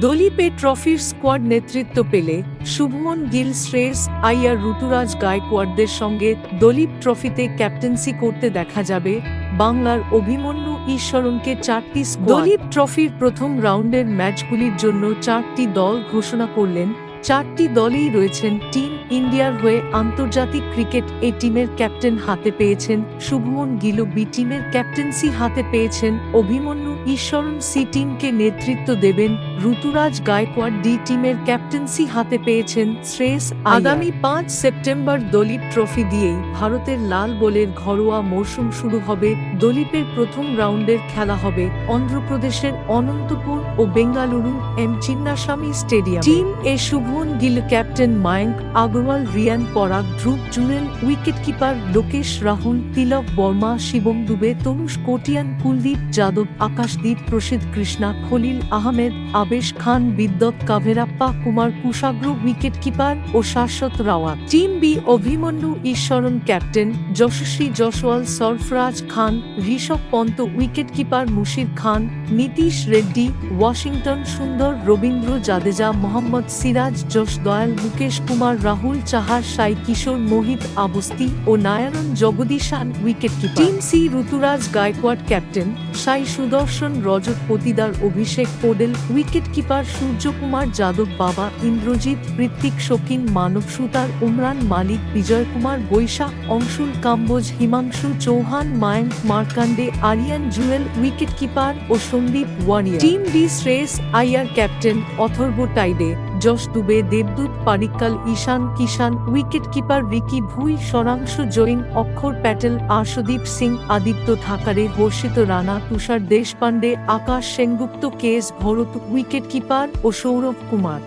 দলীপে ট্রফির স্কোয়াড নেতৃত্ব পেলে শুভমন গিল, শ্রেয়স আইয়ার, ঋতুরাজ গায়কোয়াড়দের সঙ্গে দলীপ ট্রফিতে ক্যাপ্টেন্সি করতে দেখা যাবে বাংলার অভিমন্যু ঈশ্বরনকে। 4টি দলীপ ট্রফির প্রথম রাউন্ডের ম্যাচগুলির জন্য 4টি দল ঘোষণা করলেন। 4টি দলেই রয়েছেন টিম ইন্ডিয়ার হয়ে আন্তর্জাতিক ক্রিকেট এ টিমের ক্যাপ্টেন হাতে পেয়েছেন শুভমন গিল, বি টিমের ক্যাপ্টেন্সি হাতে পেয়েছেন অভিমন্যু ঈশ্বরন, সি টিমকে নেতৃত্ব দেবেন ঋতুরাজ গায়কোয়াড়, ডি টিমের ক্যাপ্টেন্সি হাতে পেয়েছেন শ্রেয়স আইয়ার। আগামী 5 সেপ্টেম্বর দলীপ ট্রফি দিয়েই ভারতের লাল বলের ঘরোয়া মরশুম শুরু হবে। দলীপের প্রথম রাউন্ডের খেলা হবে অন্ধ্রপ্রদেশের অনন্তপুর ও Bengaluru M Chinnaswamy stadium. Team A Shubman Gill captain, Mayank Agarwal, Riyan Parag, Dhruv Jurel, wicketkeeper Lokesh Rahul, Tilak Varma, Shivam Dube, Tanush Kotian, Kuldeep Yadav, Akashdeep, Prasidh Krishna, Khaleel Ahmed, Avesh Khan, Vidwath Kaverappa, Kumar Kushagra wicketkeeper ও Shashwat Rawat. Team B Abhimanyu Easwaran captain, Yashasvi Jaiswal, Sarfaraz Khan, Rishabh Pant wicketkeeper, Musheer Khan, Nitish Reddy, Washington Sundar, Ravindra Jadeja, Mohammad Siraj, যশ দয়াল, মুকেশ কুমার, রাহুল চাহার, সাই কিশোর, মোহিত আবস্তি ও Narayan Jagadeesan wicketkeeper. Team C Ruturaj Gaikwad captain, Sai Sudharsan, Rajat Patidar, Abhishek Porel wicketkeeper, Suryakumar Yadav, Baba Indrajith, Hrithik Shokeen, Manav Suthar, Umran Malik, Vijay Kumar Vyshak, Anshul Kamboj, Himanshu Chauhan, Mayank Markande, Aryan Juyal wicketkeeper ও Sandeep Warrier. Team D Shreyas Iyer captain, Atharva Taide, Yash Dubey, দেবদূত পারিক্কাল, ঈশান কিষান উইকেটকিপার, রিকি ভুই, সরাংশু জৈন, অক্ষর প্যাটেল, আশুদীপ সিং, আদিত্য ঠাকারে, হর্ষিত রানা, তুষার দেশপান্ডে, আকাশ সেনগুপ্ত, কেএস ভরত উইকেটকিপার ও সৌরভ কুমার।